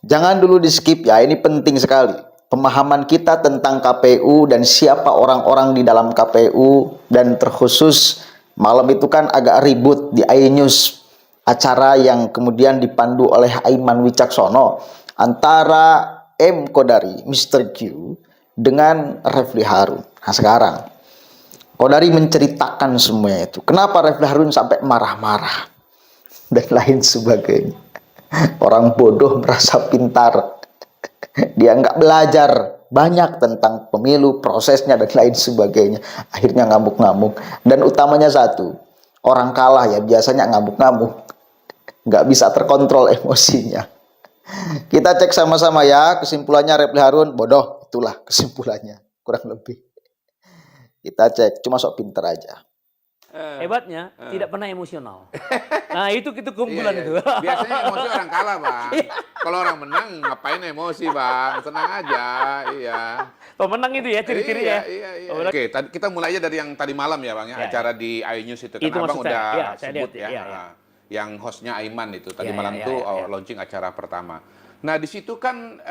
Jangan dulu di-skip ya, ini penting sekali. Pemahaman kita tentang KPU dan siapa orang-orang di dalam KPU, dan terkhusus malam itu kan agak ribut di iNews, acara yang kemudian dipandu oleh Aiman Wicaksono antara M. Kodari, Mr. Q, dengan Refli Harun. Nah sekarang Kodari menceritakan semuanya itu. Kenapa Refli Harun sampai marah-marah dan lain sebagainya. Orang bodoh merasa pintar. Dia nggak belajar banyak tentang pemilu, prosesnya, dan lain sebagainya. Akhirnya ngamuk-ngamuk. Dan utamanya satu, orang kalah ya biasanya ngamuk-ngamuk. Nggak bisa terkontrol emosinya. Kita cek sama-sama ya, kesimpulannya Refli Harun bodoh. Itulah kesimpulannya, kurang lebih. Kita cek, cuma sok pinter aja. Hebatnya tidak pernah emosional. Nah itu keunggulan itu. Biasanya emosi orang kalah, Bang. Kalau orang menang ngapain emosi, Bang? Tenang aja, iya. Pemenang itu ya ciri-cirinya. Iya. Oke, kita mulai aja dari yang tadi malam ya, Bang ya, acara di iNews itu. Kan Abang udah sebut ya. Yang hostnya Aiman itu tadi malam tuh launching acara pertama. Nah, di situ kan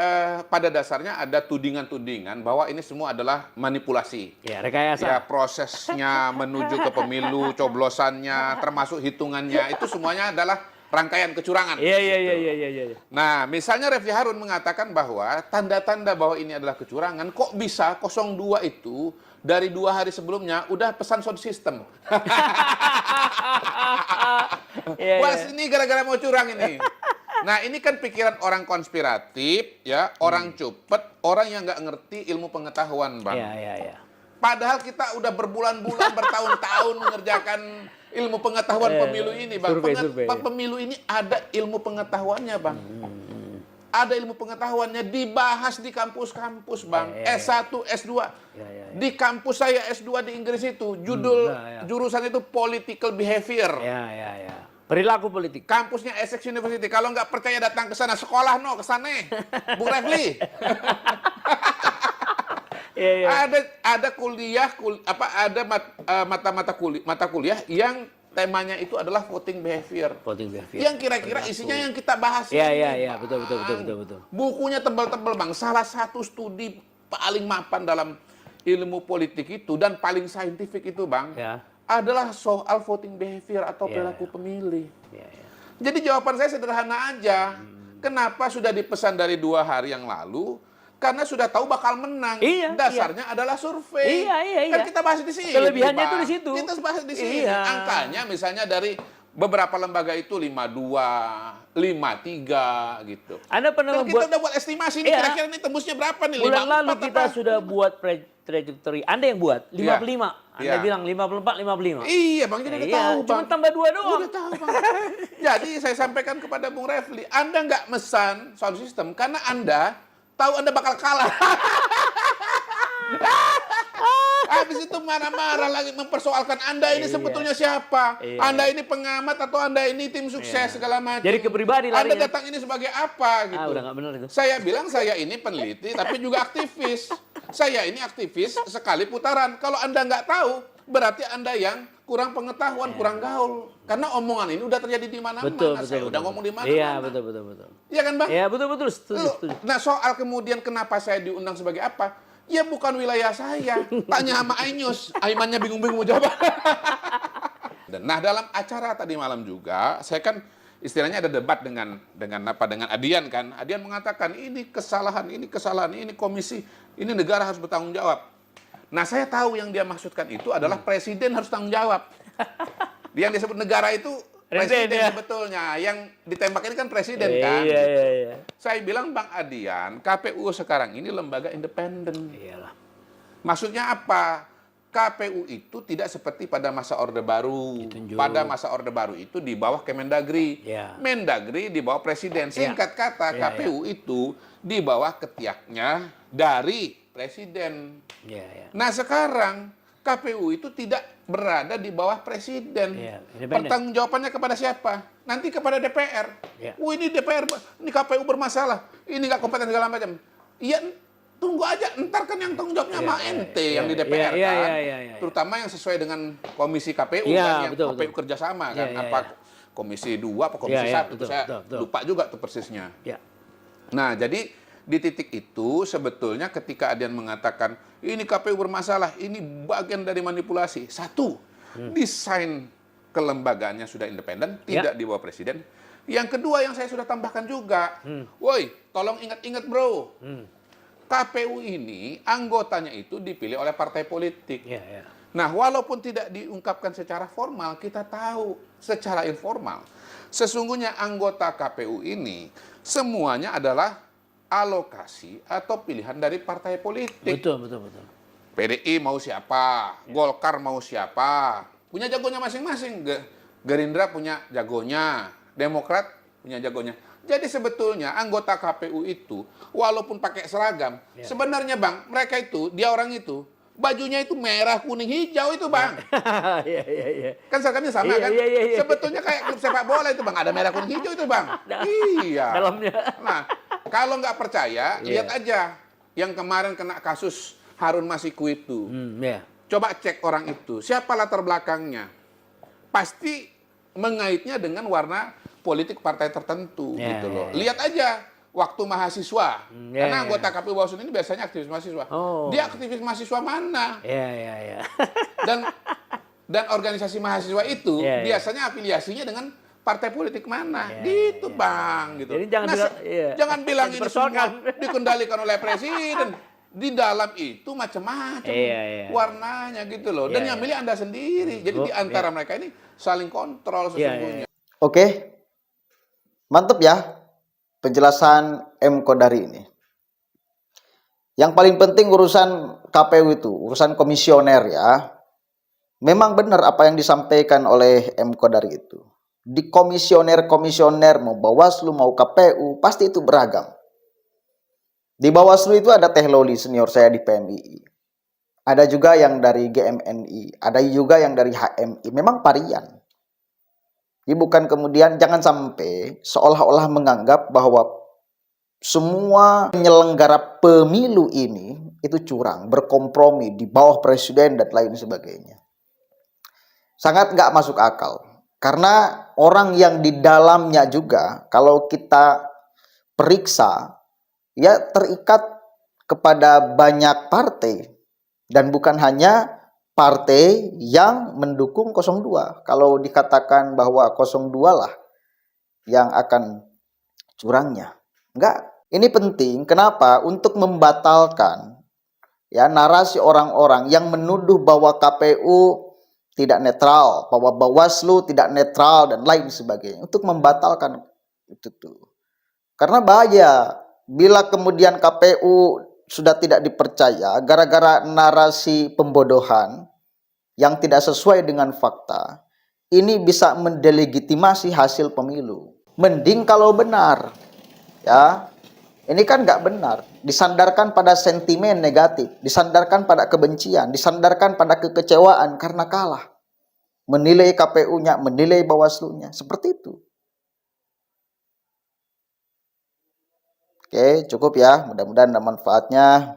pada dasarnya ada tudingan-tudingan bahwa ini semua adalah manipulasi. Ya, rekayasa. Ya, prosesnya menuju ke pemilu, coblosannya, termasuk hitungannya, itu semuanya adalah rangkaian kecurangan. Iya. Nah, misalnya Refli Harun mengatakan bahwa tanda-tanda bahwa ini adalah kecurangan, kok bisa 02 itu dari 2 hari sebelumnya udah pesan sound system. Wah, ini gara-gara mau curang ini. Nah, ini kan pikiran orang konspiratif, ya, orang cupet, orang yang nggak ngerti ilmu pengetahuan, Bang. Iya. Padahal kita udah berbulan-bulan, bertahun-tahun mengerjakan ilmu pengetahuan pemilu ini, Bang. Survei. Pemilu ini ada ilmu pengetahuannya, Bang. Ada ilmu pengetahuannya, dibahas di kampus-kampus, Bang. S1, S2. Di kampus saya S2 di Inggris itu, jurusan itu political behavior. Iya. Perilaku politik. Kampusnya Essex University. Kalau nggak percaya datang ke sana, sekolah ke sana. Bung Refli. Ada mata kuliah yang temanya itu adalah voting behavior. Yang kira-kira isinya yang kita bahas. Iya, betul. Bukunya tebal-tebal, Bang. Salah satu studi paling mapan dalam ilmu politik itu dan paling saintifik itu, Bang. Adalah soal voting behavior atau perilaku pemilih. Jadi jawaban saya sederhana aja. Kenapa sudah dipesan dari 2 hari yang lalu? Karena sudah tahu bakal menang. Dasarnya adalah survei. Kan kita bahas di sini. Kelebihannya itu di situ. Kita bahas di sini. Angkanya misalnya dari beberapa lembaga itu 52, 53 gitu. Anda pernah kita udah buat estimasi nih, kira-kira ini tembusnya berapa nih? Bulan lalu kita sudah buat trajectory. Anda yang buat 55. Anda bilang 54, 55. Iya, Bang, jadi udah tahu, Bang. Cuma tambah 2 doang. Udah tahu, Bang. Jadi saya sampaikan kepada Bung Refli, Anda nggak mesan sound system karena Anda tahu Anda bakal kalah. Habis itu marah-marah lagi mempersoalkan Anda ini sebetulnya siapa? Anda ini pengamat atau Anda ini tim sukses segala macam. Jadi kepribadi larinya. Anda datang ini sebagai apa gitu. Udah nggak benar itu. Saya bilang saya ini peneliti tapi juga aktivis. Saya ini aktivis sekali putaran. Kalau Anda nggak tahu, berarti Anda yang kurang pengetahuan, kurang gaul. Karena omongan ini udah terjadi di mana-mana. Saya udah ngomong di mana-mana. Iya, betul. Iya kan, Bang? Iya, betul. Setuju. Nah, soal kemudian kenapa saya diundang sebagai apa? Ya bukan wilayah saya. Tanya sama iNews. Aimannya bingung-bingung mau jawab. Nah, dalam acara tadi malam juga, saya kan istilahnya ada debat dengan Adian kan. Adian mengatakan ini kesalahan, ini komisi, ini negara harus bertanggung jawab. Nah, saya tahu yang dia maksudkan itu adalah presiden harus tanggung jawab. Yang disebut negara itu presiden sebetulnya. Yang ditembak ini kan presiden kan. Iya. Saya bilang, Bang Adian, KPU sekarang ini lembaga independen. Iyalah. Maksudnya apa? KPU itu tidak seperti pada masa Orde Baru. Pada masa Orde Baru itu di bawah Kemendagri. Mendagri di bawah presiden. Singkat kata, KPU itu di bawah ketiaknya dari presiden. Nah, sekarang KPU itu tidak berada di bawah presiden. Pertanggungjawabannya kepada siapa? Nanti kepada DPR. Ini DPR, ini KPU bermasalah. Ini nggak kompeten segala macam. Iya, tunggu aja, ntar kan yang tanggung jawabnya sama ente yang di DPR kan. Terutama yang sesuai dengan komisi KPU kan, yang KPU kerjasama kan. Apa komisi 2 apa komisi 1, saya lupa juga tuh persisnya. Nah, jadi di titik itu sebetulnya ketika ada yang mengatakan ini KPU bermasalah, ini bagian dari manipulasi. Satu, desain kelembagaannya sudah independen, tidak di bawah presiden. Yang kedua yang saya sudah tambahkan juga, woi, tolong ingat-ingat bro, KPU ini anggotanya itu dipilih oleh partai politik. Nah, walaupun tidak diungkapkan secara formal, kita tahu secara informal. Sesungguhnya anggota KPU ini semuanya adalah alokasi atau pilihan dari partai politik. Betul. PDI mau siapa, Golkar mau siapa, punya jagonya masing-masing. Gerindra punya jagonya, Demokrat punya jagonya. Jadi sebetulnya anggota KPU itu walaupun pakai seragam, sebenarnya Bang, mereka itu, dia orang itu, bajunya itu merah, kuning, hijau itu Bang. Kan seragamnya sama kan? Sebetulnya kayak klub sepak bola itu Bang, ada merah, kuning, hijau itu Bang. Iya. Dalamnya. Nah, kalau nggak percaya, lihat aja yang kemarin kena kasus Harun Masiku itu. Coba cek orang itu, siapa latar belakangnya. Pasti mengaitnya dengan warna politik partai tertentu gitu loh. Lihat aja waktu mahasiswa. Karena anggota KPU Bawaslu ini biasanya aktivis mahasiswa. Dia aktivis mahasiswa mana? Dan organisasi mahasiswa itu biasanya afiliasinya dengan partai politik mana? Gitu Bang. Gitu. Jadi jangan bilang ini semua dikendalikan oleh presiden. Di dalam itu macam-macam warnanya gitu loh. Dan yang milih Anda sendiri. Jadi di antara mereka ini saling kontrol sesungguhnya. Oke. Mantap ya penjelasan M. Kodari ini. Yang paling penting urusan KPU itu, urusan komisioner ya. Memang benar apa yang disampaikan oleh M. Kodari itu. Di komisioner-komisioner mau Bawaslu mau KPU pasti itu beragam. Di Bawaslu itu ada Teh Loli senior saya di PMII. Ada juga yang dari GMNI, ada juga yang dari HMI. Memang varian. Jadi bukan kemudian jangan sampai seolah-olah menganggap bahwa semua penyelenggara pemilu ini itu curang, berkompromi di bawah presiden dan lain sebagainya. Sangat nggak masuk akal. Karena orang yang di dalamnya juga kalau kita periksa ya terikat kepada banyak partai dan bukan hanya partai yang mendukung 02. Kalau dikatakan bahwa 02 lah yang akan curangnya. Enggak. Ini penting. Kenapa? Untuk membatalkan ya narasi orang-orang yang menuduh bahwa KPU tidak netral, bahwa Bawaslu tidak netral dan lain sebagainya. Untuk membatalkan itu tuh. Karena bahaya bila kemudian KPU sudah tidak dipercaya gara-gara narasi pembodohan yang tidak sesuai dengan fakta, ini bisa mendelegitimasi hasil pemilu. Mending kalau benar, ya, ini kan nggak benar. Disandarkan pada sentimen negatif, disandarkan pada kebencian, disandarkan pada kekecewaan karena kalah. Menilai KPU-nya, menilai Bawaslu-nya, seperti itu. Oke, cukup ya. Mudah-mudahan ada manfaatnya.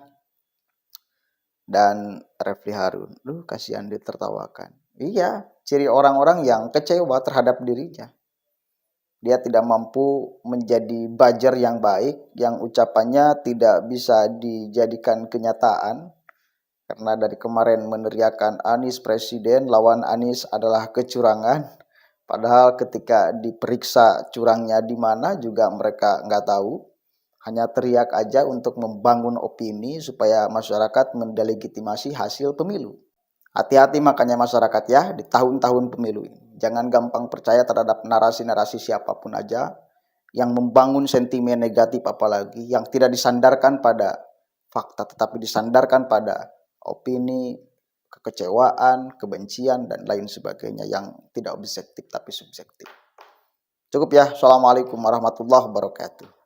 Dan Refli Harun, kasihan ditertawakan. Iya, ciri orang-orang yang kecewa terhadap dirinya. Dia tidak mampu menjadi buzzer yang baik, yang ucapannya tidak bisa dijadikan kenyataan. Karena dari kemarin meneriakan Anies presiden, lawan Anies adalah kecurangan. Padahal ketika diperiksa curangnya di mana juga mereka nggak tahu. Hanya teriak aja untuk membangun opini supaya masyarakat mendelegitimasi hasil pemilu. Hati-hati makanya masyarakat ya di tahun-tahun pemilu ini. Jangan gampang percaya terhadap narasi-narasi siapapun aja yang membangun sentimen negatif, apalagi yang tidak disandarkan pada fakta tetapi disandarkan pada opini, kekecewaan, kebencian dan lain sebagainya yang tidak objektif tapi subjektif. Cukup ya. Assalamualaikum warahmatullahi wabarakatuh.